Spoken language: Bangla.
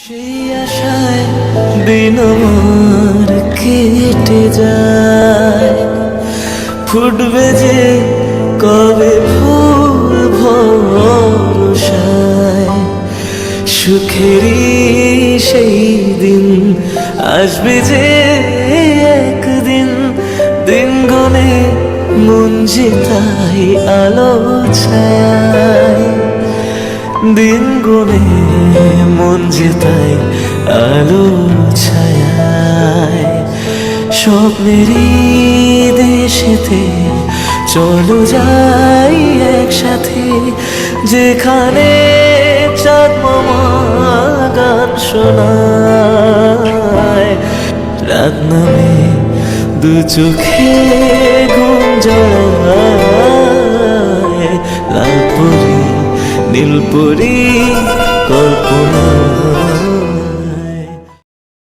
সেই আশায় দিন আমার কেটে যায়, ফুটবে যে কবে ফুল ভরসায়। সুখেরই সেই দিন আসবে যে একদিন, দিন গনে মন যে তাই আলো ছায়, দিন গুনে মন যে তাই আলো ছায়। স্বপ্নেরই দেশেতে চলো যাই একসাথে, যেখানে চাঁদ মামা গান শোনায়। রাত নামে দু চোখে ঘুম জড়ায়, লাল পরি নীলপরি কল্পনা।